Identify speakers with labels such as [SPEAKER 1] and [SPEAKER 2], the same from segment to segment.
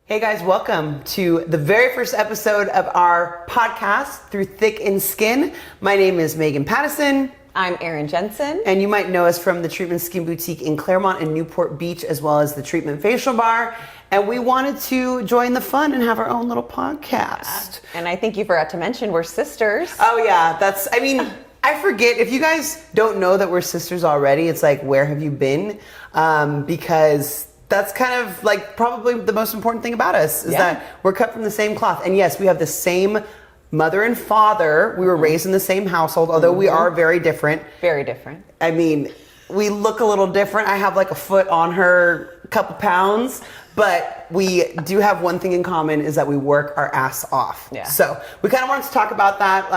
[SPEAKER 1] Hey guys, welcome to the very first episode of our podcast, Through Thick and Skin. My name is Megan Pattison.
[SPEAKER 2] I'm Erin Jensen.
[SPEAKER 1] And you might know us from the Treatment Skin Boutique in Claremont and Newport Beach, as well as the Treatment Facial Bar. And we wanted to join the fun and have our own little podcast.
[SPEAKER 2] Yeah. And I think you forgot to mention we're sisters.
[SPEAKER 1] Oh yeah, I forget, if you guys don't know that we're sisters already, it's like, where have you been? Because that's kind of like probably the most important thing about us is that we're cut from the same cloth. And yes, we have the same mother and father. We were raised in the same household, although we are very different.
[SPEAKER 2] Very different.
[SPEAKER 1] I mean, we look a little different. I have like a foot on her, a couple pounds, but we do have one thing in common is that we work our ass off.
[SPEAKER 2] Yeah.
[SPEAKER 1] So we kind of wanted to talk about that.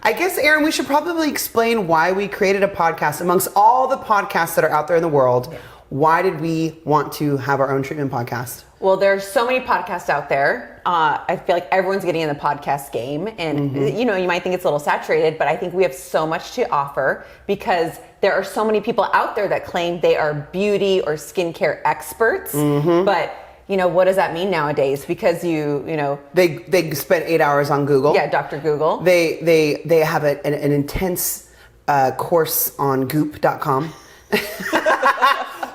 [SPEAKER 1] I guess, Erin, we should probably explain why we created a podcast amongst all the podcasts that are out there in the world. Yeah. Why did we want to have our own treatment podcast?
[SPEAKER 2] Well, there's so many podcasts out there. I feel like everyone's getting in the podcast game. And, you know, you might think it's a little saturated, but I think we have so much to offer because there are so many people out there that claim they are beauty or skincare experts. But, you know, what does that mean nowadays? Because you know...
[SPEAKER 1] They spend 8 hours on Google.
[SPEAKER 2] Yeah, Dr. Google.
[SPEAKER 1] They have an intense course on goop.com.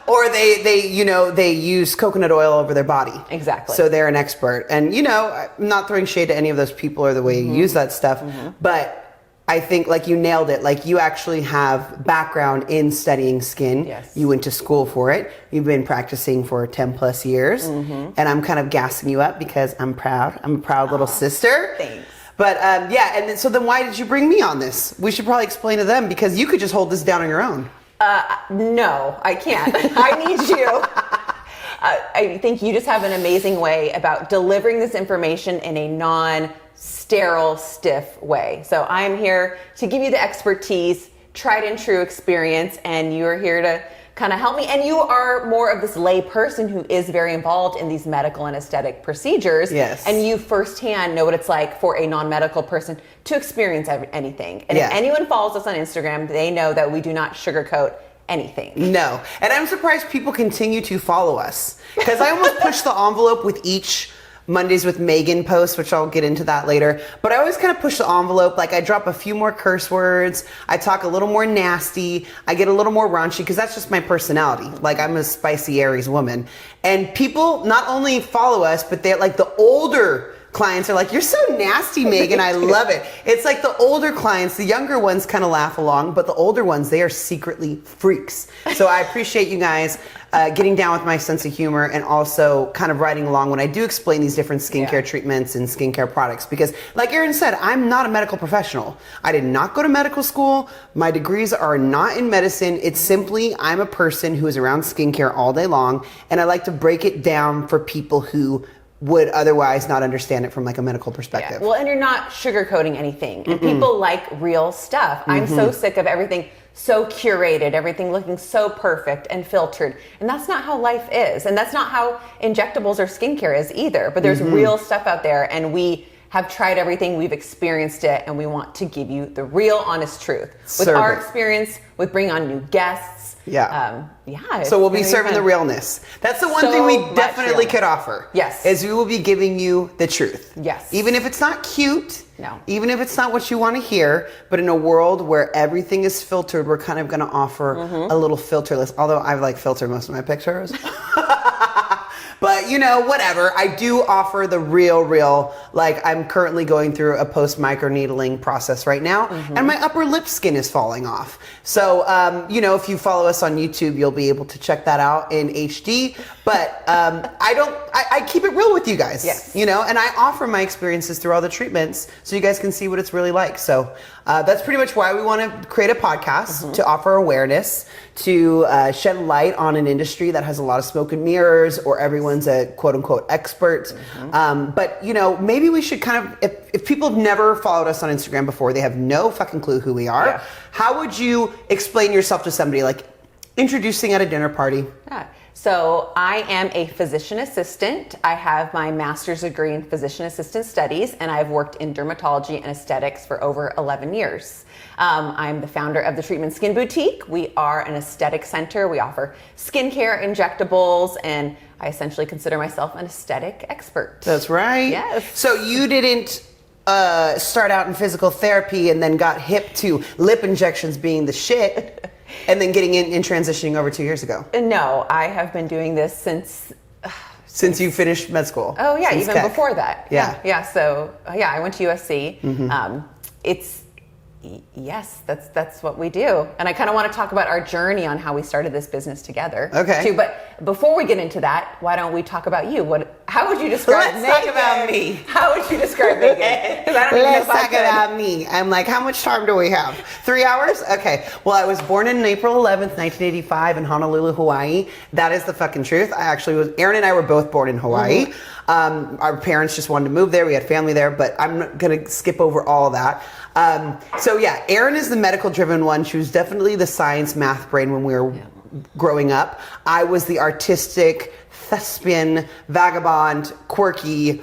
[SPEAKER 1] Or they use coconut oil over their body.
[SPEAKER 2] Exactly.
[SPEAKER 1] So they're an expert. And, you know, I'm not throwing shade to any of those people or the way you use that stuff. But I think, like, you nailed it. Like, you actually have background in studying skin.
[SPEAKER 2] Yes.
[SPEAKER 1] You went to school for it. You've been practicing for 10 plus years. And I'm kind of gassing you up because I'm proud. I'm a proud little sister.
[SPEAKER 2] Thanks.
[SPEAKER 1] But so then why did you bring me on this? We should probably explain to them because you could just hold this down on your own.
[SPEAKER 2] No, I can't. I need you. I think you just have an amazing way about delivering this information in a non-sterile, stiff way. So I'm here to give you the expertise, tried and true experience, and you're here to kind of help me. And you are more of this lay person who is very involved in these medical and aesthetic procedures.
[SPEAKER 1] Yes.
[SPEAKER 2] And you firsthand know what it's like for a non-medical person to experience anything. And if anyone follows us on Instagram, they know that we do not sugarcoat anything.
[SPEAKER 1] No. And I'm surprised people continue to follow us because I almost push the envelope with each Mondays with Megan post, which I'll get into that later. But I always kind of push the envelope. Like, I drop a few more curse words. I talk a little more nasty. I get a little more raunchy because that's just my personality. Like, I'm a spicy Aries woman. And people not only follow us, but they're like the older clients are like, "You're so nasty, Megan." I love it. It's like the older clients, the younger ones kind of laugh along, but the older ones, they are secretly freaks. So I appreciate you guys getting down with my sense of humor and also kind of riding along when I do explain these different skincare treatments and skincare products. Because like Erin said, I'm not a medical professional. I did not go to medical school. My degrees are not in medicine. It's simply, I'm a person who is around skincare all day long. And I like to break it down for people who would otherwise not understand it from like a medical perspective.
[SPEAKER 2] Yeah. Well, and you're not sugarcoating anything. And people like real stuff. I'm so sick of everything so curated, everything looking so perfect and filtered. And that's not how life is. And that's not how injectables or skincare is either. But there's real stuff out there, and we have tried everything, we've experienced it, and we want to give you the real, honest truth. With our experience, with bringing on new guests.
[SPEAKER 1] So we'll be serving the realness. That's the one thing we definitely could offer.
[SPEAKER 2] Yes.
[SPEAKER 1] Is we will be giving you the truth.
[SPEAKER 2] Yes.
[SPEAKER 1] Even if it's not cute.
[SPEAKER 2] No.
[SPEAKER 1] Even if it's not what you want to hear. But in a world where everything is filtered, we're kind of going to offer a little filterless. Although I like filter most of my pictures. But, you know, whatever. I do offer the real, like, I'm currently going through a post-microneedling process right now, and my upper lip skin is falling off. So, you know, if you follow us on YouTube, you'll be able to check that out in HD. But I keep it real with you guys.
[SPEAKER 2] Yes.
[SPEAKER 1] You know, and I offer my experiences through all the treatments so you guys can see what it's really like. So that's pretty much why we want to create a podcast, to offer awareness, to shed light on an industry that has a lot of smoke and mirrors, or everyone's a quote unquote expert. But, you know, maybe we should kind of, if people have never followed us on Instagram before, they have no fucking clue who we are. How would you explain yourself to somebody, like introducing at a dinner party?
[SPEAKER 2] So I am a physician assistant. I have my master's degree in physician assistant studies, and I've worked in dermatology and aesthetics for over 11 years. I'm the founder of the Treatment Skin Boutique. We are an aesthetic center. We offer skincare, injectables, and I essentially consider myself an aesthetic expert.
[SPEAKER 1] That's right.
[SPEAKER 2] Yes.
[SPEAKER 1] So you didn't start out in physical therapy and then got hip to lip injections being the shit and then getting in and transitioning over 2 years ago?
[SPEAKER 2] No, I have been doing this since
[SPEAKER 1] you finished med school?
[SPEAKER 2] Oh yeah,
[SPEAKER 1] Since
[SPEAKER 2] even
[SPEAKER 1] tech.
[SPEAKER 2] before that.
[SPEAKER 1] Yeah.
[SPEAKER 2] So I went to USC. Yes, that's what we do. And I kind of want to talk about our journey on how we started this business together.
[SPEAKER 1] Okay.
[SPEAKER 2] Too. But before we get into that, why don't we talk about you? How would you describe
[SPEAKER 1] Let's
[SPEAKER 2] Megan?
[SPEAKER 1] talk about me.
[SPEAKER 2] How would you describe Megan? 'Cause I don't even know
[SPEAKER 1] Let's
[SPEAKER 2] if I
[SPEAKER 1] talk
[SPEAKER 2] could.
[SPEAKER 1] about me. I'm like, how much time do we have? 3 hours? Okay. Well, I was born on April 11th, 1985 in Honolulu, Hawaii. That is the fucking truth. Erin and I were both born in Hawaii. Our parents just wanted to move there. We had family there, but I'm not going to skip over all of that. So yeah, Erin is the medical driven one. She was definitely the science math brain when we were growing up. I was the artistic, thespian, vagabond, quirky,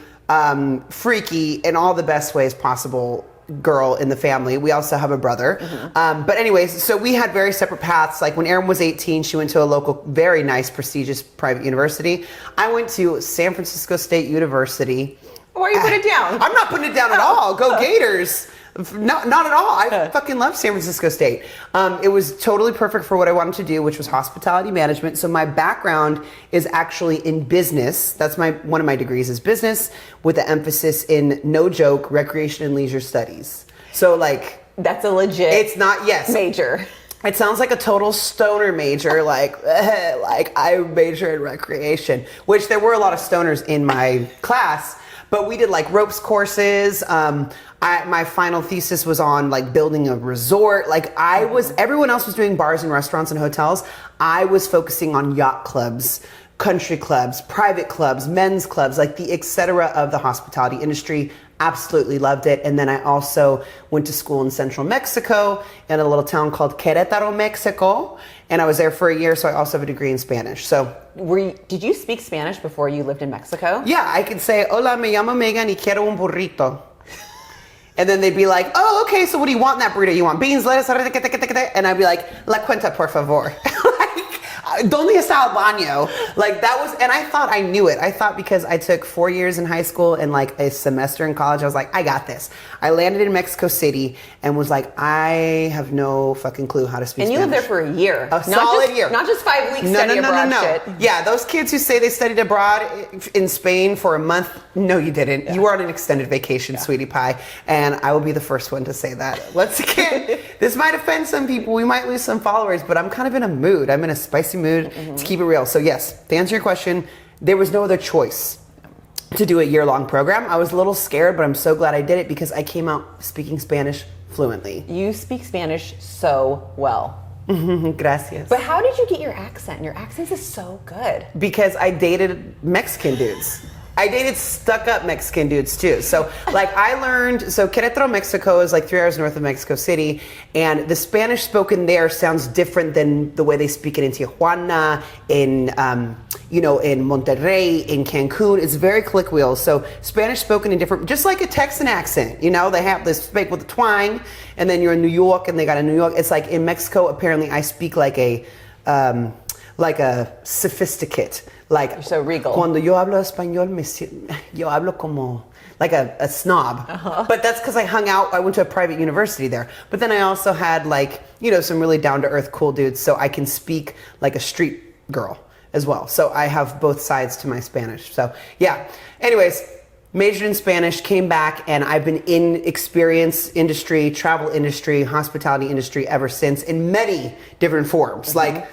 [SPEAKER 1] freaky, in all the best ways possible girl in the family. We also have a brother. But anyways, so we had very separate paths. Like when Erin was 18, she went to a local, very nice, prestigious private university. I went to San Francisco State University.
[SPEAKER 2] Why are you putting it down?
[SPEAKER 1] I'm not putting it down at all. Go Gators. Not at all. I fucking love San Francisco State. It was totally perfect for what I wanted to do, which was hospitality management. So my background is actually in business. That's one of my degrees is business with the emphasis in, no joke, recreation and leisure studies. So like,
[SPEAKER 2] That's a legit.
[SPEAKER 1] it's not, yes.
[SPEAKER 2] Major.
[SPEAKER 1] It sounds like a total stoner major, like I major in recreation, which there were a lot of stoners in my class, but we did like ropes courses. My final thesis was on like building a resort. Like everyone else was doing bars and restaurants and hotels. I was focusing on yacht clubs, country clubs, private clubs, men's clubs, like the et cetera of the hospitality industry. Absolutely loved it. And then I also went to school in central Mexico in a little town called Querétaro, Mexico. And I was there for a year, so I also have a degree in Spanish. So,
[SPEAKER 2] Did you speak Spanish before you lived in Mexico?
[SPEAKER 1] yeah, I could say, hola, me llamo Megan y quiero un burrito. And then they'd be like, oh, okay, so what do you want in that burrito? You want beans, lettuce, and I'd be like, la cuenta, por favor. ¿Dónde está el baño? Like that was, and I thought I knew it. I thought because I took 4 years in high school and like a semester in college, I was like, I got this. I landed in Mexico City and was like, I have no fucking clue how to speak
[SPEAKER 2] And you
[SPEAKER 1] Spanish.
[SPEAKER 2] lived there for a year.
[SPEAKER 1] Solid year.
[SPEAKER 2] Not just 5 weeks study abroad shit.
[SPEAKER 1] Yeah, those kids who say they studied abroad in Spain for a month, no, you didn't. Yeah. You were on an extended vacation, sweetie pie. And I will be the first one to say that. Once again, this might offend some people. We might lose some followers, but I'm kind of in a mood. I'm in a spicy mood to keep it real. So yes, to answer your question, there was no other choice to do a year-long program. I was a little scared, but I'm so glad I did it because I came out speaking Spanish fluently.
[SPEAKER 2] You speak Spanish so well.
[SPEAKER 1] Gracias.
[SPEAKER 2] But how did you get your accent? Your accent is so good.
[SPEAKER 1] Because I dated Mexican dudes. I dated stuck-up Mexican dudes too. So like I learned, so Querétaro, Mexico is like 3 hours north of Mexico City, and the Spanish spoken there sounds different than the way they speak it in Tijuana, in in Monterrey, in Cancun. It's very colloquial. So Spanish spoken in different, just like a Texan accent, they speak with a twang, and then you're in New York and they got a New York. It's like in Mexico, apparently I speak like a sophisticate. Like,
[SPEAKER 2] you're so regal.
[SPEAKER 1] Cuando yo hablo español, yo hablo como like a snob. But that's because I went to a private university there. But then I also had some really down-to-earth cool dudes, so I can speak like a street girl as well. So I have both sides to my Spanish. So yeah. Anyways, majored in Spanish, came back, and I've been in experience industry, travel industry, hospitality industry ever since in many different forms. Like,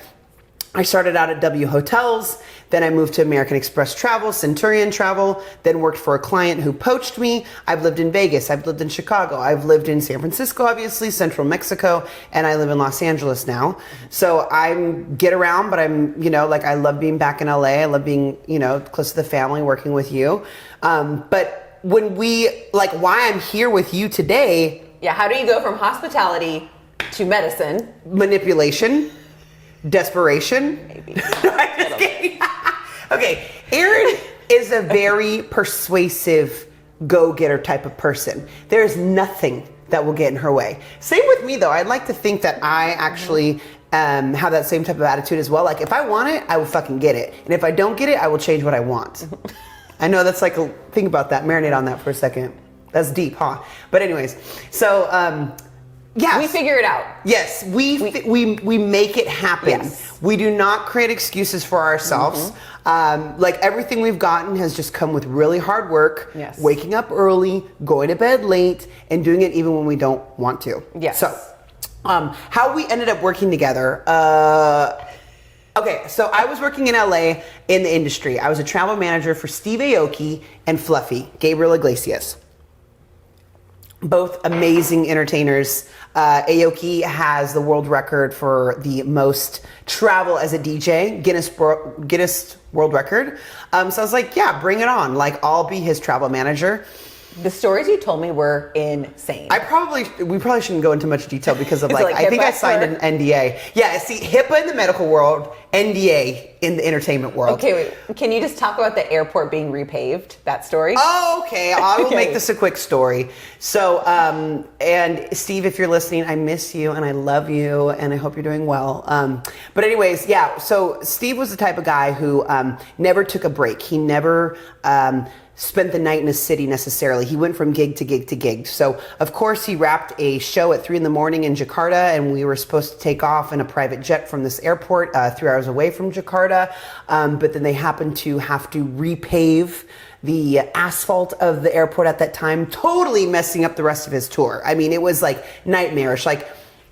[SPEAKER 1] I started out at W Hotels, then I moved to American Express Travel, Centurion Travel, then worked for a client who poached me. I've lived in Vegas, I've lived in Chicago, I've lived in San Francisco, obviously, central Mexico, and I live in Los Angeles now. So I get around, but I'm, I love being back in LA. I love being, close to the family, working with you. But when why I'm here with you today.
[SPEAKER 2] Yeah, how do you go from hospitality to medicine?
[SPEAKER 1] Manipulation. Desperation?
[SPEAKER 2] Maybe.
[SPEAKER 1] No, I'm just kidding. Okay, Erin is a very persuasive go-getter type of person. There's nothing that will get in her way. Same with me though. I'd like to think that I actually have that same type of attitude as well. Like if I want it, I will fucking get it. And if I don't get it, I will change what I want. I know that's like think about that. Marinate on that for a second. That's deep, huh? But anyways, so yeah,
[SPEAKER 2] we figure it out.
[SPEAKER 1] Yes, we make it happen.
[SPEAKER 2] Yes.
[SPEAKER 1] We do not create excuses for ourselves. Like everything we've gotten has just come with really hard work,
[SPEAKER 2] Yes.
[SPEAKER 1] waking up early, going to bed late, and doing it even when we don't want to.
[SPEAKER 2] Yes.
[SPEAKER 1] So, how we ended up working together. Okay, so I was working in LA in the industry. I was a travel manager for Steve Aoki and Fluffy, Gabriel Iglesias. Both amazing entertainers. Aoki has the world record for the most travel as a DJ, Guinness World Record. So I was like, yeah, bring it on. Like, I'll be his travel manager.
[SPEAKER 2] The stories you told me were insane.
[SPEAKER 1] We probably shouldn't go into much detail because of
[SPEAKER 2] Is it
[SPEAKER 1] like,
[SPEAKER 2] like
[SPEAKER 1] I think I
[SPEAKER 2] HIPAA
[SPEAKER 1] signed
[SPEAKER 2] or-
[SPEAKER 1] an NDA. Yeah, see, HIPAA in the medical world, NDA in the entertainment world.
[SPEAKER 2] Okay, wait. Can you just talk about the airport being repaved? That story?
[SPEAKER 1] Oh, okay. I will
[SPEAKER 2] Okay.
[SPEAKER 1] make this a quick story. So, and Steve, if you're listening, I miss you and I love you and I hope you're doing well. But anyways, yeah. So Steve was the type of guy who never took a break. He never spent the night in a city necessarily. He went from gig to gig to gig. So of course he wrapped a show at 3 a.m. in Jakarta, and we were supposed to take off in a private jet from this airport 3 hours away from Jakarta. But then they happened to have to repave the asphalt of the airport at that time, totally messing up the rest of his tour. I mean, it was like nightmarish.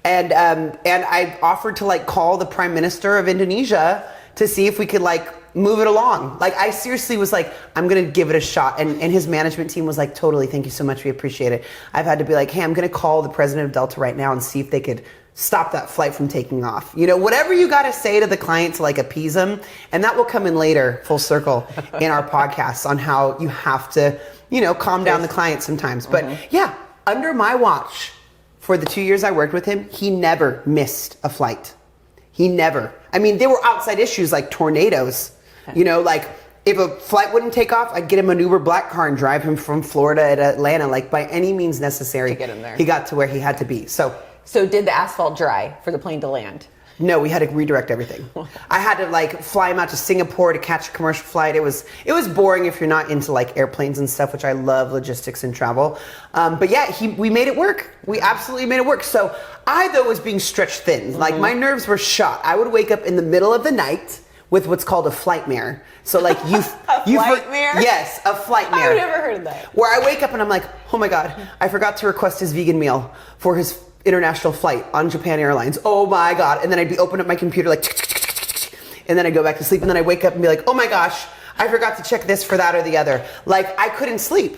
[SPEAKER 1] And I offered to like call the Prime Minister of Indonesia to see if we could like move it along. Like I seriously was like, I'm gonna give it a shot. And his management team was like, totally, thank you so much, we appreciate it. I've had to be like, hey, I'm gonna call the president of Delta right now and see if they could stop that flight from taking off. You know, whatever you gotta say to the client to like appease them. And that will come in later, full circle, in our podcasts on how you have to, you know, calm down the client sometimes. But yeah, under my watch, for the 2 years I worked with him, he never missed a flight. He never. I mean, there were outside issues like tornadoes. You know, like if a flight wouldn't take off, I'd get him an Uber black car and drive him from Florida to Atlanta, like by any means necessary
[SPEAKER 2] To get him there.
[SPEAKER 1] He got to where he had to be. So
[SPEAKER 2] did the asphalt dry for the plane to land?
[SPEAKER 1] no, we had to redirect everything. I had to like fly him out to Singapore to catch a commercial flight. It was boring if you're not into like airplanes and stuff, which I love logistics and travel. But yeah, we made it work. We absolutely made it work. So I though was being stretched thin. Like my nerves were shot. I would wake up in the middle of the night with what's called a flight mare. So like
[SPEAKER 2] flight mare?
[SPEAKER 1] Yes, a flight mare.
[SPEAKER 2] I've never heard of that.
[SPEAKER 1] Where I wake up and I'm like, oh my God, I forgot to request his vegan meal for his international flight on Japan Airlines. Oh my God. And then I'd be opening up my computer like, and then I go back to sleep. And then I wake up and be like, oh my gosh, I forgot to check this for that or the other. Like I couldn't sleep.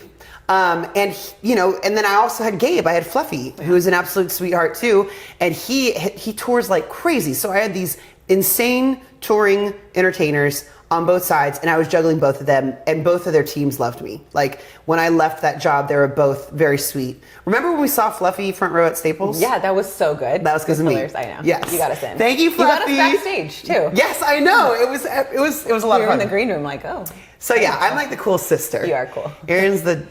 [SPEAKER 1] And you know, and then I also had Gabe. I had Fluffy, who is an absolute sweetheart too. And he tours like crazy. So I had these insane touring entertainers on both sides, and I was juggling both of them, and both of their teams loved me. Like when I left that job, they were both very sweet. Remember when we saw Fluffy front row at Staples?
[SPEAKER 2] Yeah, that was so good.
[SPEAKER 1] That was because of me.
[SPEAKER 2] Hilarious, I know.
[SPEAKER 1] Yes,
[SPEAKER 2] You got us in.
[SPEAKER 1] Thank you, Fluffy.
[SPEAKER 2] You got us backstage too.
[SPEAKER 1] Yes, I know. It was a lot
[SPEAKER 2] We
[SPEAKER 1] of
[SPEAKER 2] were in
[SPEAKER 1] fun.
[SPEAKER 2] the green room like, oh.
[SPEAKER 1] So yeah, I'm like the cool sister.
[SPEAKER 2] You are cool.
[SPEAKER 1] Erin's the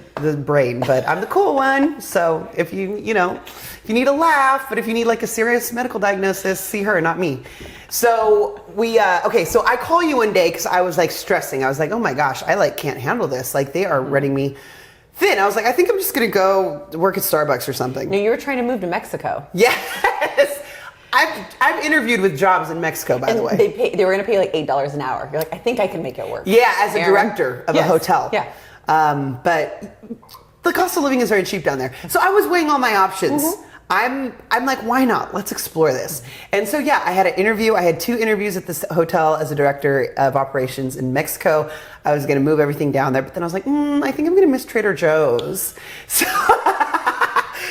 [SPEAKER 1] brain, but I'm the cool one. So if you need a laugh, but if you need like a serious medical diagnosis, see her, not me. So so I call you one day because I was like stressing. I was like, oh my gosh, I like can't handle this. Like they are running me thin. I was like, I think I'm just gonna go work at Starbucks or something.
[SPEAKER 2] No, you were trying to move to Mexico.
[SPEAKER 1] Yes. I've interviewed with jobs in Mexico, by the way.
[SPEAKER 2] They were going to pay like $8 an hour. You're like, I think I can make it work.
[SPEAKER 1] Yeah, as a
[SPEAKER 2] Erin?
[SPEAKER 1] director of a
[SPEAKER 2] Yes.
[SPEAKER 1] hotel.
[SPEAKER 2] Yeah.
[SPEAKER 1] But the cost of living is very cheap down there. So I was weighing all my options. I'm like, why not? Let's explore this. And so yeah, I had an interview. I had 2 interviews at this hotel as a director of operations in Mexico. I was going to move everything down there, but then I was like, I think I'm going to miss Trader Joe's.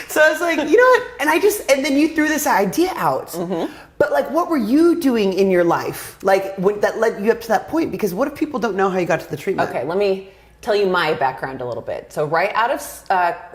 [SPEAKER 1] So I was like, you know what? And then you threw this idea out. But like, what were you doing in your life? Like that led you up to that point? Because what if people don't know how you got to the treatment?
[SPEAKER 2] Okay, let me tell you my background a little bit. So right out of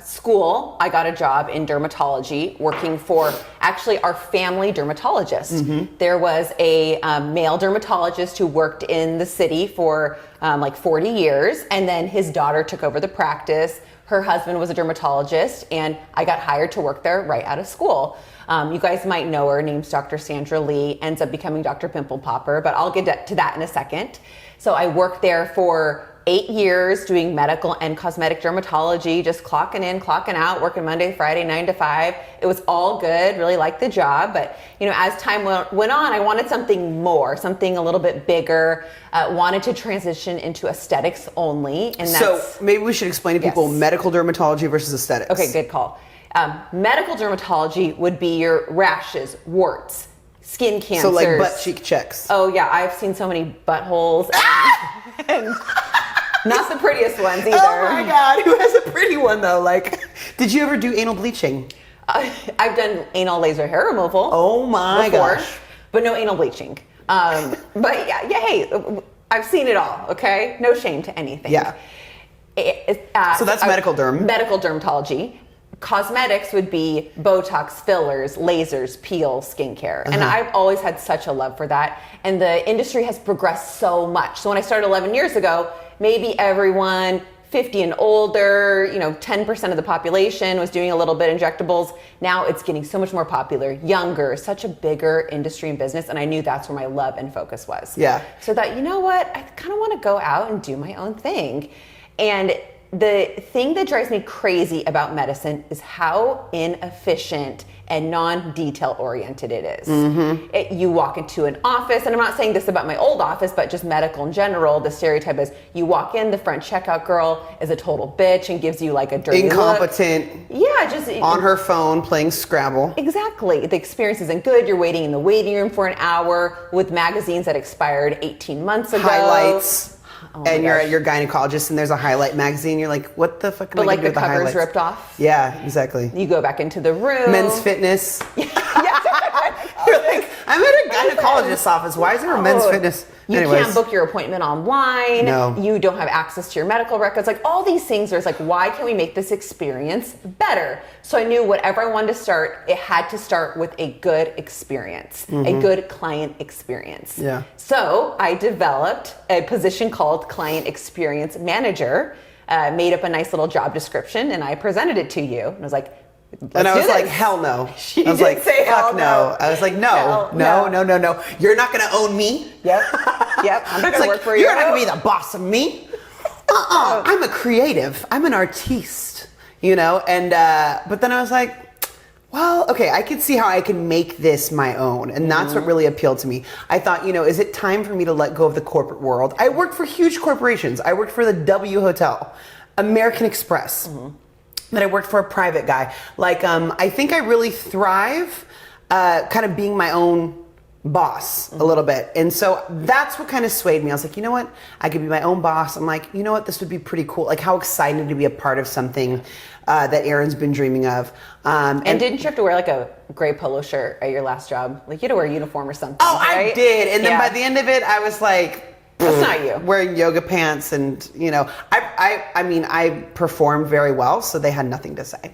[SPEAKER 2] school, I got a job in dermatology working for actually our family dermatologist. There was a male dermatologist who worked in the city for like 40 years, and then his daughter took over the practice. Her husband was a dermatologist, and I got hired to work there right out of school. You guys might know her, name's Dr. Sandra Lee, ends up becoming Dr. Pimple Popper, but I'll get to that in a second. So I worked there for 8 years doing medical and cosmetic dermatology, just clocking in, clocking out, working Monday, Friday, 9 to 5. It was all good, really liked the job. But, you know, as time went on, I wanted something more, something a little bit bigger, wanted to transition into aesthetics only. And
[SPEAKER 1] so maybe we should explain to people medical dermatology versus aesthetics.
[SPEAKER 2] Okay, good call. Medical dermatology would be your rashes, warts, skin cancers.
[SPEAKER 1] So like butt cheek checks.
[SPEAKER 2] Oh yeah, I've seen so many buttholes. And not the prettiest ones either.
[SPEAKER 1] Oh my God, who has a pretty one though? Like, did you ever do anal bleaching?
[SPEAKER 2] I've done anal laser hair removal.
[SPEAKER 1] Oh my gosh.
[SPEAKER 2] But no anal bleaching. But yeah, hey, I've seen it all, okay? No shame to anything.
[SPEAKER 1] Yeah. So that's medical derm.
[SPEAKER 2] Medical dermatology. Cosmetics would be Botox, fillers, lasers, peel, skincare. And I've always had such a love for that. And the industry has progressed so much. So when I started 11 years ago, maybe everyone 50 and older, 10% of the population was doing a little bit injectables. Now it's getting so much more popular, younger, such a bigger industry and business. And I knew that's where my love and focus was.
[SPEAKER 1] Yeah.
[SPEAKER 2] So I thought, you know what? I kind of want to go out and do my own thing. And the thing that drives me crazy about medicine is how inefficient and non-detail oriented it is. You walk into an office, and I'm not saying this about my old office, but just medical in general, the stereotype is you walk in, the front checkout girl is a total bitch and gives you like a dirty
[SPEAKER 1] incompetent
[SPEAKER 2] look. Yeah, just
[SPEAKER 1] on her phone playing Scrabble.
[SPEAKER 2] Exactly. The experience isn't good. You're waiting in the waiting room for an hour with magazines that expired 18 months ago.
[SPEAKER 1] Highlights.
[SPEAKER 2] Oh
[SPEAKER 1] and you're at your gynecologist and there's a highlight magazine. You're like, what the fuck am I
[SPEAKER 2] like
[SPEAKER 1] gonna do with the
[SPEAKER 2] cover's
[SPEAKER 1] highlights?
[SPEAKER 2] ripped off.
[SPEAKER 1] Yeah, exactly.
[SPEAKER 2] You go back into the room.
[SPEAKER 1] Men's fitness.
[SPEAKER 2] Yes.
[SPEAKER 1] You're like, I'm at a gynecologist's office. Why is there a men's fitness?
[SPEAKER 2] You
[SPEAKER 1] Anyways.
[SPEAKER 2] can't book your appointment online.
[SPEAKER 1] No.
[SPEAKER 2] You don't have access to your medical records. Like all these things, there's like, why can't we make this experience better? So I knew whatever I wanted to start, it had to start with a good experience, a good client experience.
[SPEAKER 1] Yeah.
[SPEAKER 2] So I developed a position called Client Experience Manager, made up a nice little job description, and I presented it to you. And I was like,
[SPEAKER 1] and I was like, hell no. I was like,
[SPEAKER 2] say
[SPEAKER 1] fuck
[SPEAKER 2] hell
[SPEAKER 1] no. I was like, no. You're not going to own me.
[SPEAKER 2] Yep. I'm not going to work for you.
[SPEAKER 1] You're not going to be the boss of me. I'm a creative. I'm an artiste, And, but then I was like, well, okay, I could see how I can make this my own. And that's what really appealed to me. I thought, is it time for me to let go of the corporate world? I worked for huge corporations. I worked for the W Hotel, American Express. That I worked for a private guy. Like, I think I really thrive kind of being my own boss a little bit. And so that's what kind of swayed me. I was like, you know what? I could be my own boss. I'm like, you know what? This would be pretty cool. Like, how excited to be a part of something that Erin's been dreaming of.
[SPEAKER 2] And didn't you have to wear like a gray polo shirt at your last job? Like you had to wear a uniform or something.
[SPEAKER 1] Oh,
[SPEAKER 2] right?
[SPEAKER 1] I did. And then by the end of it, I was like,
[SPEAKER 2] that's not you.
[SPEAKER 1] Wearing yoga pants and, I performed very well, so they had nothing to say.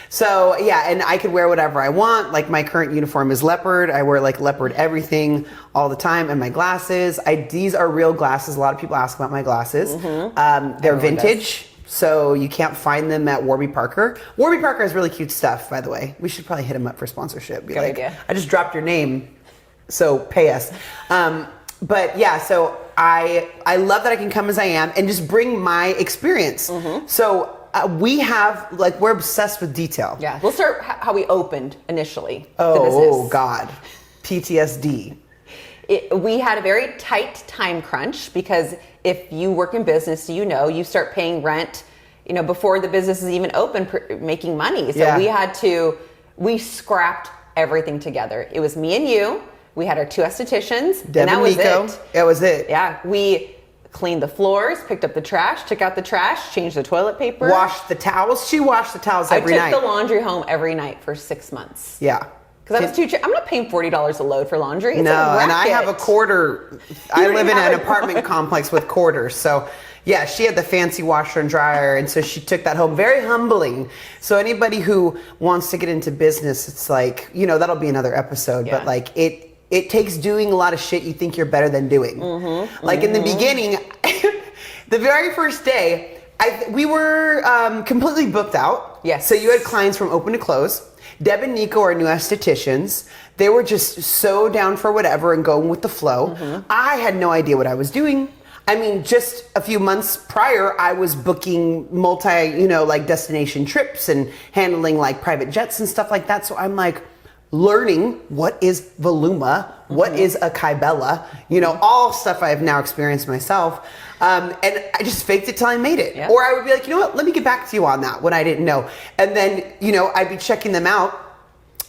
[SPEAKER 1] So, yeah, and I could wear whatever I want. Like, my current uniform is leopard. I wear, like, leopard everything all the time. And my glasses, these are real glasses. A lot of people ask about my glasses. They're vintage. So you can't find them at Warby Parker. Warby Parker has really cute stuff, by the way. We should probably hit them up for sponsorship. Be
[SPEAKER 2] Good
[SPEAKER 1] like,
[SPEAKER 2] idea.
[SPEAKER 1] I just dropped your name, so pay us. But yeah, so I love that I can come as I am and just bring my experience. So we're obsessed with detail.
[SPEAKER 2] Yeah, we'll start how we opened initially.
[SPEAKER 1] Oh God, PTSD.
[SPEAKER 2] We had a very tight time crunch because if you work in business, you start paying rent, before the business is even open, making money. So we scrapped everything together. It was me and you. We had our 2 estheticians,
[SPEAKER 1] Deb
[SPEAKER 2] and that was
[SPEAKER 1] Nico.
[SPEAKER 2] it.
[SPEAKER 1] That was it.
[SPEAKER 2] Yeah, we cleaned the floors, picked up the trash, took out the trash, changed the toilet paper.
[SPEAKER 1] Washed the towels. She washed the towels every night.
[SPEAKER 2] I took the laundry home every night for 6 months.
[SPEAKER 1] Yeah.
[SPEAKER 2] Because that was too cheap. I'm not paying $40 a load for laundry. It's
[SPEAKER 1] no,
[SPEAKER 2] a
[SPEAKER 1] and I have a quarter. I live in an apartment complex with quarters. So, Yeah, she had the fancy washer and dryer, and so she took that home. Very humbling. So anybody who wants to get into business, it's like, you know, that'll be another episode, but like it takes doing a lot of shit you think you're better than doing. Like in the beginning, the very first day, we were completely booked out.
[SPEAKER 2] Yes.
[SPEAKER 1] So you had clients from open to close. Deb and Nico are new estheticians. They were just so down for whatever and going with the flow. I had no idea what I was doing. I mean, just a few months prior, I was booking like destination trips and handling like private jets and stuff like that. So I'm like learning what is Voluma, what is a Kybella, all stuff I have now experienced myself. And I just faked it till I made it. Yeah. Or I would be like, you know what, let me get back to you on that when I didn't know. And then, I'd be checking them out.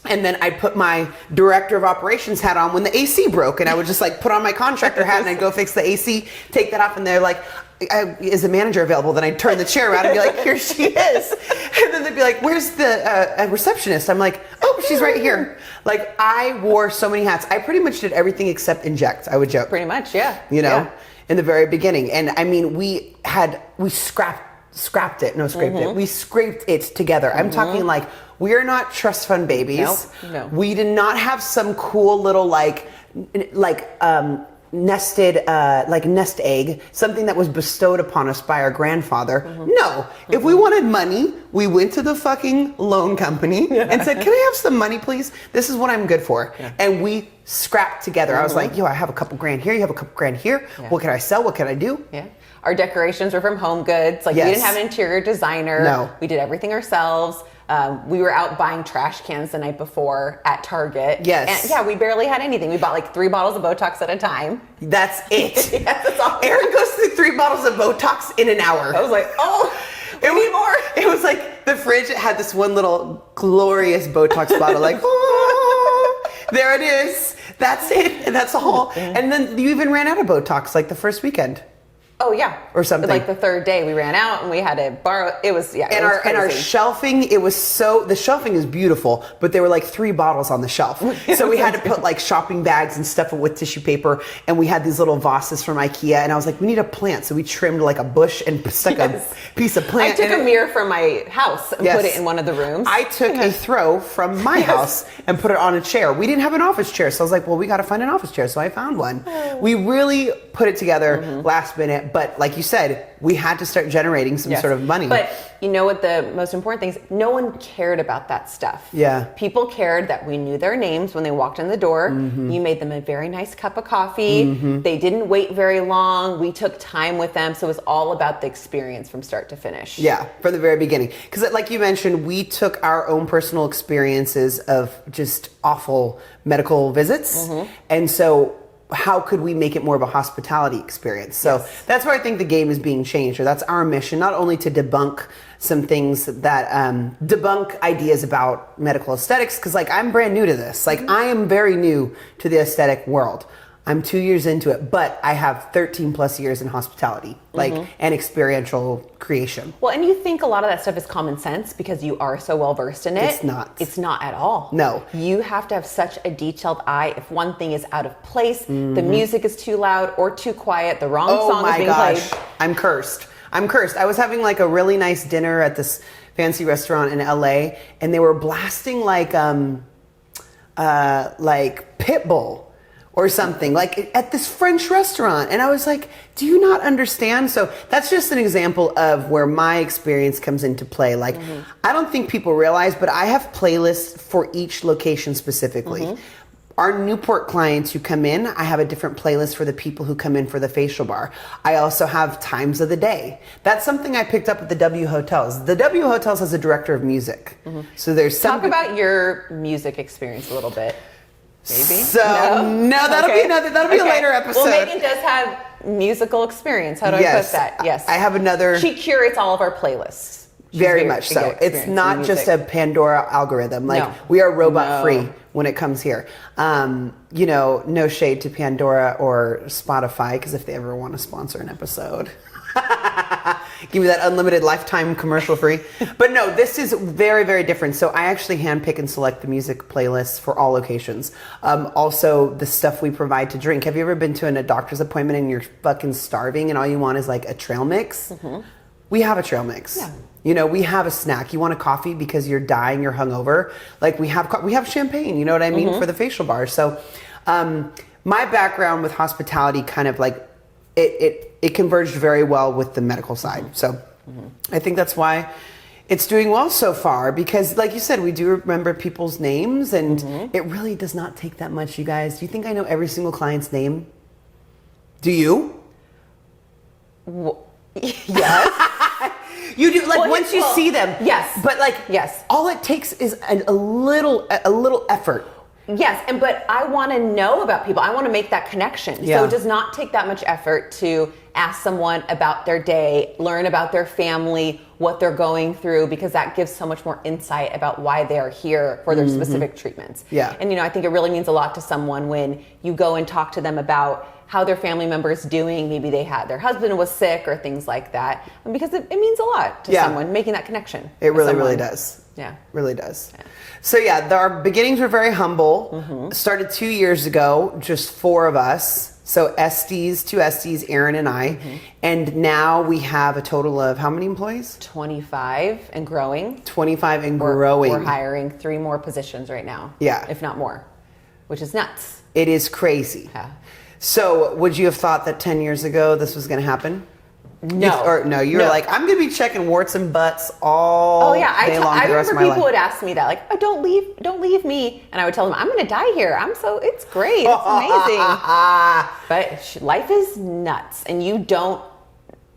[SPEAKER 1] And then I'd put my director of operations hat on when the AC broke, and I would just like put on my contractor hat and I'd go fix the AC, take that off, and they're like, is the manager available? Then I'd turn the chair around and be like, here she is. And then they'd be like, where's the receptionist? I'm like, oh, she's right here. Like I wore so many hats. I pretty much did everything except inject, I would joke.
[SPEAKER 2] Pretty much, yeah.
[SPEAKER 1] In the very beginning. And I mean, we scraped it. We scraped it together. I'm talking like, we are not trust fund babies.
[SPEAKER 2] No.
[SPEAKER 1] We did not have some cool little nested nest egg, something that was bestowed upon us by our grandfather. No. If we wanted money, we went to the fucking loan company and said, can I have some money, please? This is what I'm good for. Yeah. And we scrapped together. I was like, I have a couple grand here. You have a couple grand here. Yeah. What can I sell? What can I do?
[SPEAKER 2] Yeah. Our decorations were from Home Goods. Like we didn't have an interior designer.
[SPEAKER 1] No.
[SPEAKER 2] We did everything ourselves. We were out buying trash cans the night before at Target.
[SPEAKER 1] Yes.
[SPEAKER 2] And we barely had anything. We bought like 3 bottles of Botox at a time.
[SPEAKER 1] That's it.
[SPEAKER 2] Yes, that's all.
[SPEAKER 1] Erin goes through 3 bottles of Botox in an hour.
[SPEAKER 2] I was like, we need more.
[SPEAKER 1] It was like the fridge had this one little glorious Botox bottle, like, oh, there it is. That's it. And that's all. And then you even ran out of Botox like the first weekend.
[SPEAKER 2] Oh yeah,
[SPEAKER 1] or something.
[SPEAKER 2] Like the third day, we ran out and we had to borrow. It was
[SPEAKER 1] and our shelving. The shelving is beautiful, but there were like 3 bottles on the shelf, so we had to put like shopping bags and stuff with tissue paper. And we had these little vases from IKEA, and I was like, we need a plant, so we trimmed like a bush and stuck a piece of plant.
[SPEAKER 2] I took a mirror from my house and put it in one of the rooms.
[SPEAKER 1] I took a throw from my house and put it on a chair. We didn't have an office chair, so I was like, well, we got to find an office chair. So I found one. We really put it together last minute. But like you said, we had to start generating some sort of money.
[SPEAKER 2] But you know what the most important thing is? No one cared about that stuff.
[SPEAKER 1] Yeah.
[SPEAKER 2] People cared that we knew their names when they walked in the door. You made them a very nice cup of coffee. They didn't wait very long. We took time with them. So it was all about the experience from start to finish.
[SPEAKER 1] Yeah, from the very beginning. Because like you mentioned, we took our own personal experiences of just awful medical visits. And so how could we make it more of a hospitality experience? So that's where I think the game is being changed, or that's our mission, not only to debunk some things that debunk ideas about medical aesthetics, because like I'm brand new to this. Like I am very new to the aesthetic world. I'm 2 years into it, but I have 13 plus years in hospitality, and experiential creation.
[SPEAKER 2] Well, and you think a lot of that stuff is common sense because you are so well versed in it.
[SPEAKER 1] It's not.
[SPEAKER 2] It's not at all.
[SPEAKER 1] No.
[SPEAKER 2] You have to have such a detailed eye. If one thing is out of place, the music is too loud or too quiet, the wrong song is being played.
[SPEAKER 1] I'm cursed. I was having like a really nice dinner at this fancy restaurant in LA, and they were blasting like Pitbull or something, like at this French restaurant. And I was like, do you not understand? So that's just an example of where my experience comes into play. Like, I don't think people realize, but I have playlists for each location specifically. Our Newport clients who come in, I have a different playlist for the people who come in for the facial bar. I also have times of the day. That's something I picked up at the W Hotels. The W Hotels has a director of music. So there's some...
[SPEAKER 2] Talk about your music experience a little bit. Maybe.
[SPEAKER 1] So no, that'll be a later episode.
[SPEAKER 2] Well, Megan does have musical experience. How do I put that? Yes.
[SPEAKER 1] I have another.
[SPEAKER 2] She curates all of our playlists.
[SPEAKER 1] Very much so. It's not just a Pandora algorithm. Like we are robot free when it comes here. No shade to Pandora or Spotify, because if they ever want to sponsor an episode. Give me that unlimited lifetime commercial free. But no, this is very, very different. So I actually handpick and select the music playlists for all locations. Also, the stuff we provide to drink. Have you ever been to a doctor's appointment and you're fucking starving and all you want is like a trail mix? Mm-hmm. We have a trail mix. Yeah. You know, we have a snack. You want a coffee because you're dying, you're hungover. Like we have champagne, you know what I mean, for the facial bars. So my background with hospitality kind of like, it converged very well with the medical side. So I think that's why it's doing well so far, because like you said, we do remember people's names, and it really does not take that much, you guys. Do you think I know every single client's name? Do you?
[SPEAKER 2] Yes.
[SPEAKER 1] You do, like, once you see them.
[SPEAKER 2] Yes.
[SPEAKER 1] But like,
[SPEAKER 2] yes,
[SPEAKER 1] all it takes is a little effort.
[SPEAKER 2] Yes, but I want to know about people. I want to make that connection.
[SPEAKER 1] Yeah.
[SPEAKER 2] So it does not take that much effort to ask someone about their day, learn about their family, what they're going through, because that gives so much more insight about why they are here for their specific treatments.
[SPEAKER 1] Yeah.
[SPEAKER 2] And, you know, I think it really means a lot to someone when you go and talk to them about how their family member is doing. Maybe their husband was sick or things like that. And because it means a lot to someone, making that connection.
[SPEAKER 1] It really, really does.
[SPEAKER 2] Yeah.
[SPEAKER 1] Really does. Yeah. So our beginnings were very humble. Started 2 years ago, just 4 of us. So two Esties, Erin and I. And now we have a total of how many employees?
[SPEAKER 2] 25 and growing.
[SPEAKER 1] 25 and growing.
[SPEAKER 2] We're hiring 3 more positions right now.
[SPEAKER 1] Yeah.
[SPEAKER 2] If not more, which is nuts.
[SPEAKER 1] It is crazy.
[SPEAKER 2] Yeah.
[SPEAKER 1] So would you have thought that 10 years ago this was going to happen?
[SPEAKER 2] No.
[SPEAKER 1] You were like, I'm going to be checking warts and butts all day long for the rest of my life.
[SPEAKER 2] I remember people would ask me that, like, oh, don't leave me. And I would tell them, I'm going to die here. It's great. It's amazing. But life is nuts. And you don't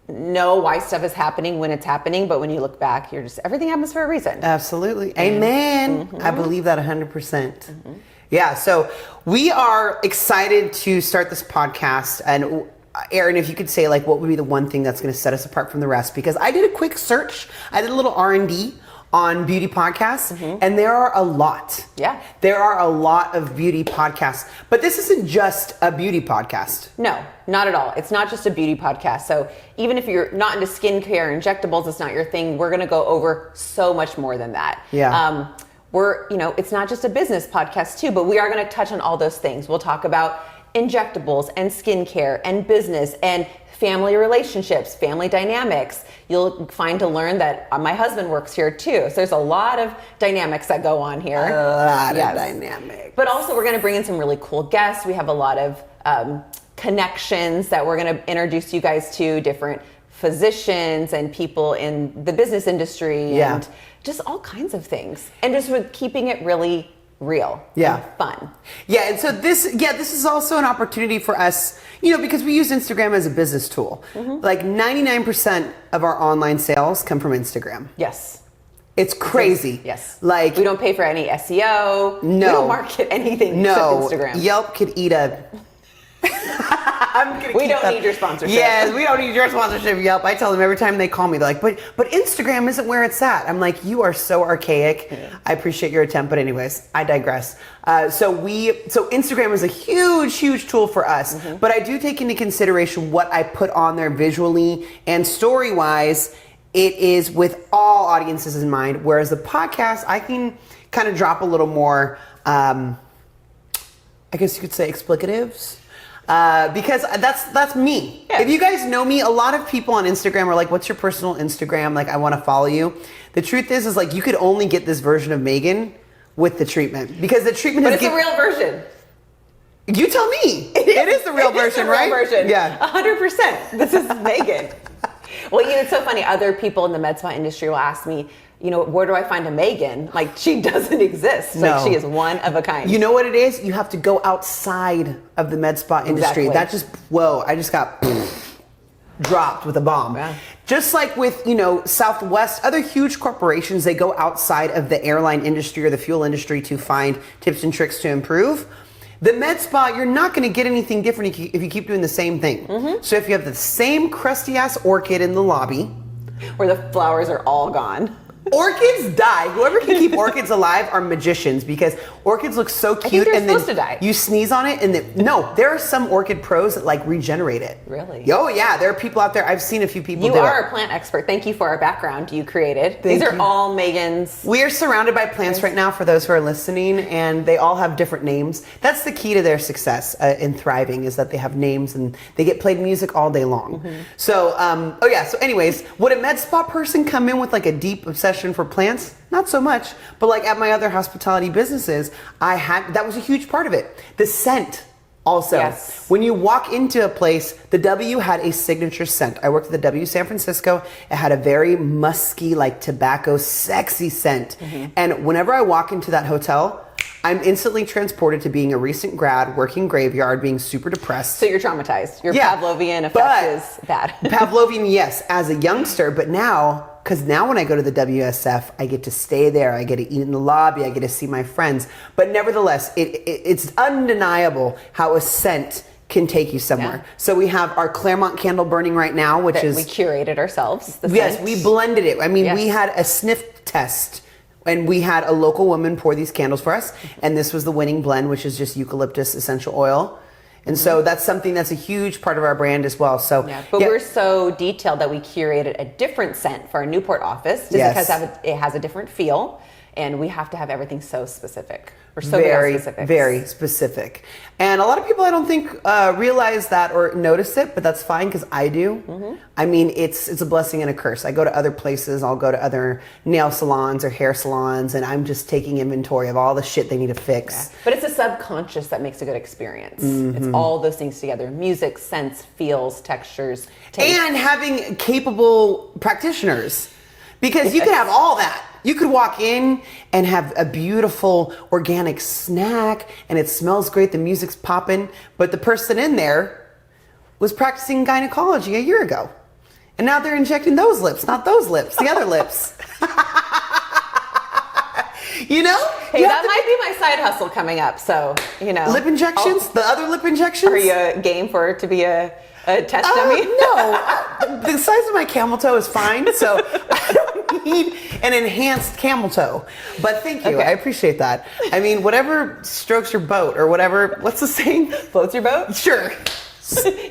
[SPEAKER 2] know why stuff is happening when it's happening. But when you look back, everything happens for a reason.
[SPEAKER 1] Absolutely. Amen. I believe that 100%. Yeah. So we are excited to start this podcast. And Erin, if you could say, like, what would be the one thing that's going to set us apart from the rest? Because I did a quick search. I did a little R&D on beauty podcasts, and there are a lot. Yeah. There are a lot of beauty podcasts. But this isn't just a beauty podcast.
[SPEAKER 2] No, not at all. It's not just a beauty podcast. So even if you're not into skincare, injectables, it's not your thing, we're going to go over so much more than that.
[SPEAKER 1] Yeah.
[SPEAKER 2] It's not just a business podcast too, but we are going to touch on all those things. We'll talk about injectables and skincare and business and family relationships, family dynamics. You'll learn that my husband works here too. So there's a lot of dynamics that go on here.
[SPEAKER 1] A lot of dynamics.
[SPEAKER 2] But also we're going to bring in some really cool guests. We have a lot of connections that we're going to introduce you guys to, different physicians and people in the business industry and just all kinds of things. And just with keeping it really real and fun.
[SPEAKER 1] Yeah, and so this is also an opportunity for us, because we use Instagram as a business tool. Like 99% of our online sales come from Instagram.
[SPEAKER 2] Yes.
[SPEAKER 1] It's crazy.
[SPEAKER 2] Yes.
[SPEAKER 1] Like,
[SPEAKER 2] we don't pay for any SEO.
[SPEAKER 1] No.
[SPEAKER 2] We don't market anything except Instagram.
[SPEAKER 1] Yelp could eat a
[SPEAKER 2] we don't need your sponsorship.
[SPEAKER 1] Yes, we don't need your sponsorship, Yelp. I tell them every time they call me, they're like, but Instagram isn't where it's at. I'm like, you are so archaic. Yeah. I appreciate your attempt, but anyways, I digress. So Instagram is a huge, huge tool for us, but I do take into consideration what I put on there visually and story-wise. It is with all audiences in mind, whereas the podcast, I can kind of drop a little more, I guess you could say explicatives. Because that's me. Yeah. If you guys know me, a lot of people on Instagram are like, what's your personal Instagram? Like, I want to follow you. The truth is like, you could only get this version of Megan with the treatment, because the treatment
[SPEAKER 2] But it's a real version.
[SPEAKER 1] You tell me. It is the real version, right?
[SPEAKER 2] Version.
[SPEAKER 1] Yeah.
[SPEAKER 2] 100%. This is Megan. Well, it's so funny. Other people in the med spa industry will ask me, where do I find a Megan? Like, she doesn't exist.
[SPEAKER 1] No.
[SPEAKER 2] Like, she is one of a kind.
[SPEAKER 1] You know what it is? You have to go outside of the med spa industry.
[SPEAKER 2] Exactly.
[SPEAKER 1] I just got dropped with a bomb. Yeah. Just like with, Southwest, other huge corporations, they go outside of the airline industry or the fuel industry to find tips and tricks to improve. The med spa, you're not going to get anything different if you keep doing the same thing. So if you have the same crusty ass orchid in the lobby,
[SPEAKER 2] where the flowers are all gone.
[SPEAKER 1] Orchids die. Whoever can keep orchids alive are magicians because orchids look so cute.
[SPEAKER 2] I think they're
[SPEAKER 1] and then
[SPEAKER 2] supposed to die.
[SPEAKER 1] You sneeze on it and then, no, there are some orchid pros that like regenerate it.
[SPEAKER 2] Really?
[SPEAKER 1] Oh yeah, there are people out there. I've seen a few people
[SPEAKER 2] You
[SPEAKER 1] do
[SPEAKER 2] are
[SPEAKER 1] it.
[SPEAKER 2] a plant expert. Thank you for our background you created.
[SPEAKER 1] Thank
[SPEAKER 2] These are
[SPEAKER 1] you.
[SPEAKER 2] all Megan's.
[SPEAKER 1] We are surrounded by plants right now for those who are listening, and they all have different names. That's the key to their success in thriving is that they have names and they get played music all day long. So, so anyways, would a med spa person come in with like a deep obsession for plants? Not so much, but like at my other hospitality businesses, that was a huge part of it. The scent. Also,
[SPEAKER 2] Yes.
[SPEAKER 1] when you walk into a place, the W had a signature scent. I worked at the W San Francisco. It had a very musky, like tobacco, sexy scent. And whenever I walk into that hotel, I'm instantly transported to being a recent grad, working graveyard, being super depressed.
[SPEAKER 2] So you're traumatized. Your
[SPEAKER 1] Yeah,
[SPEAKER 2] Pavlovian effect
[SPEAKER 1] but
[SPEAKER 2] is bad.
[SPEAKER 1] Pavlovian, yes, as a youngster, but now, because now when I go to the WSF, I get to stay there, I get to eat in the lobby, I get to see my friends. But nevertheless, it's undeniable how a scent can take you somewhere.
[SPEAKER 2] Yeah.
[SPEAKER 1] So we have our Claremont candle burning right now, which
[SPEAKER 2] That
[SPEAKER 1] is...
[SPEAKER 2] we curated ourselves. The
[SPEAKER 1] Yes,
[SPEAKER 2] scent.
[SPEAKER 1] we blended it. I mean,
[SPEAKER 2] Yes.
[SPEAKER 1] we had a sniff test. And we had a local woman pour these candles for us. And this was the winning blend, which is just eucalyptus essential oil. And so that's something that's a huge part of our brand as well. So,
[SPEAKER 2] Yeah, but we're so detailed that we curated a different scent for our Newport office just
[SPEAKER 1] Yes.
[SPEAKER 2] because it has a different feel, and we have to have everything so specific. We're so good at
[SPEAKER 1] very,
[SPEAKER 2] specifics.
[SPEAKER 1] very specific. And a lot of people, I don't think, realize that or notice it, but that's fine because I do. I mean, it's a blessing and a curse. I go to other places. I'll go to other nail salons or hair salons, and I'm just taking inventory of all the shit they need to fix.
[SPEAKER 2] But it's a subconscious that makes a good experience. It's all those things together: music, scents, feels, textures, taste.
[SPEAKER 1] And having capable practitioners. Because you could have all that. You could walk in and have a beautiful organic snack and it smells great, the music's popping, but the person in there was practicing gynecology a year ago. And now they're injecting those lips, not those lips, the other lips. You know?
[SPEAKER 2] Hey,
[SPEAKER 1] You
[SPEAKER 2] that
[SPEAKER 1] have to-
[SPEAKER 2] might be my side hustle coming up. So,
[SPEAKER 1] Lip injections? The other lip injections?
[SPEAKER 2] Are you game for it to be a test dummy?
[SPEAKER 1] No, the size of my camel toe is fine, so I don't need an enhanced camel toe. But thank you,
[SPEAKER 2] Okay.
[SPEAKER 1] I appreciate that. I mean, whatever strokes your boat, or whatever. What's the saying?
[SPEAKER 2] Floats your boat?
[SPEAKER 1] Sure.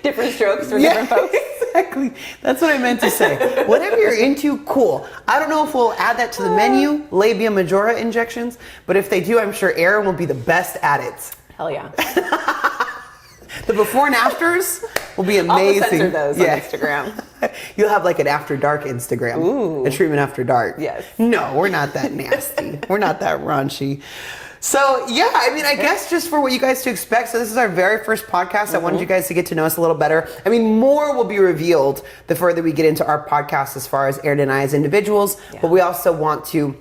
[SPEAKER 2] Different strokes for different folks.
[SPEAKER 1] Exactly. That's what I meant to say. Whatever you're into, cool. I don't know if we'll add that to the menu, labia majora injections, but if they do, I'm sure Erin will be the best at it.
[SPEAKER 2] Hell yeah.
[SPEAKER 1] The before and afters will be
[SPEAKER 2] I'll
[SPEAKER 1] amazing.
[SPEAKER 2] censor those on Instagram.
[SPEAKER 1] You'll have like an after dark Instagram.
[SPEAKER 2] Ooh.
[SPEAKER 1] A treatment after dark.
[SPEAKER 2] Yes.
[SPEAKER 1] No, we're not that nasty. We're not that raunchy. So yeah, I mean, I guess just for what you guys to expect. So this is our very first podcast. I wanted you guys to get to know us a little better. I mean, more will be revealed the further we get into our podcast as far as Erin and I as individuals.
[SPEAKER 2] Yeah.
[SPEAKER 1] But we also want to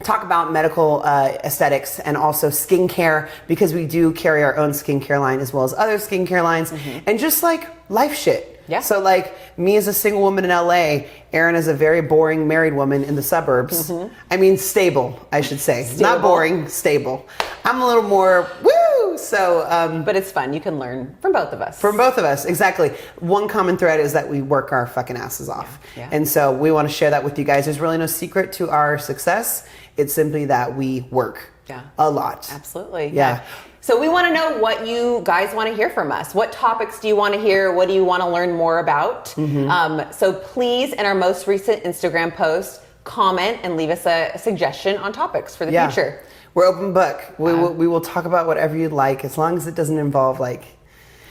[SPEAKER 1] talk about medical aesthetics and also skincare, because we do carry our own skincare line as well as other skincare lines, and just like life shit.
[SPEAKER 2] Yeah.
[SPEAKER 1] So like me as a single woman in LA, Erin is a very boring married woman in the suburbs. I mean, stable, I should say. Not
[SPEAKER 2] Stable.
[SPEAKER 1] boring, stable. I'm a little more woo. So
[SPEAKER 2] But it's fun. You can learn from both of us.
[SPEAKER 1] from both of us, exactly. One common thread is that we work our fucking asses off.
[SPEAKER 2] Yeah.
[SPEAKER 1] And so we want to share that with you guys. There's really no secret to our success. It's simply that we work a lot.
[SPEAKER 2] Absolutely.
[SPEAKER 1] Yeah.
[SPEAKER 2] So we want to know what you guys want to hear from us. What topics do you want to hear? What do you want to learn more about? So please, in our most recent Instagram post, comment and leave us a suggestion on topics for the future.
[SPEAKER 1] We're open book. We will talk about whatever you'd like, as long as it doesn't involve like,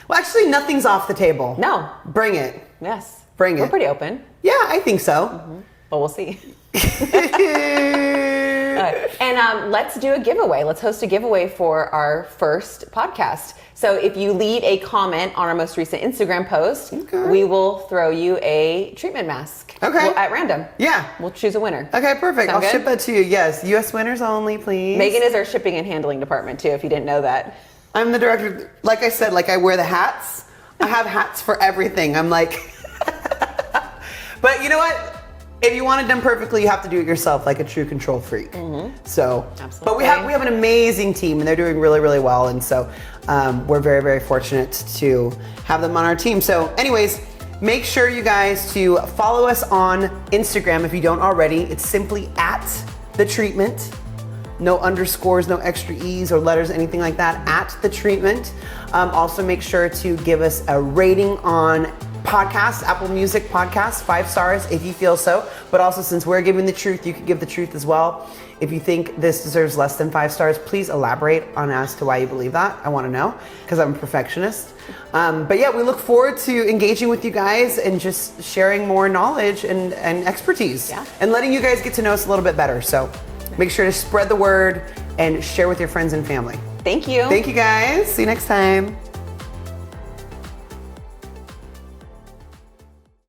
[SPEAKER 1] well, actually nothing's off the table.
[SPEAKER 2] No.
[SPEAKER 1] Bring it.
[SPEAKER 2] Yes.
[SPEAKER 1] Bring
[SPEAKER 2] We're
[SPEAKER 1] it.
[SPEAKER 2] pretty open,
[SPEAKER 1] Yeah, I think so.
[SPEAKER 2] but we'll see. And let's do a giveaway. Let's host a giveaway for our first podcast. So if you leave a comment on our most recent Instagram post, we will throw you a treatment mask.
[SPEAKER 1] Okay.
[SPEAKER 2] At random.
[SPEAKER 1] Yeah.
[SPEAKER 2] We'll choose a winner.
[SPEAKER 1] Okay, perfect.
[SPEAKER 2] Sound
[SPEAKER 1] I'll
[SPEAKER 2] good?
[SPEAKER 1] ship that to you. Yes, U.S. winners only, please.
[SPEAKER 2] Megan is our shipping and handling department too, if you didn't know that.
[SPEAKER 1] I'm the director. Like I said, like I wear the hats. I have hats for everything. I'm like, but you know what? If you want it done perfectly, you have to do it yourself, like a true control freak. So,
[SPEAKER 2] Absolutely.
[SPEAKER 1] but we have an amazing team, and they're doing really, really well. And so, we're very, very fortunate to have them on our team. So, anyways, Make sure you guys to follow us on Instagram if you don't already. It's simply @thetreatment. No underscores, no extra E's or letters, anything like that, @thetreatment. Also make sure to give us a rating on podcasts, Apple Music podcasts, 5 stars if you feel so. But also, since we're giving the truth, you could give the truth as well. If you think this deserves less than 5 stars, please elaborate on as to why you believe that. I want to know, because I'm a perfectionist. But yeah, we look forward to engaging with you guys and just sharing more knowledge and expertise, and letting you guys get to know us a little bit better. So make sure to spread the word and share with your friends and family.
[SPEAKER 2] Thank you.
[SPEAKER 1] Thank you guys. See you next time.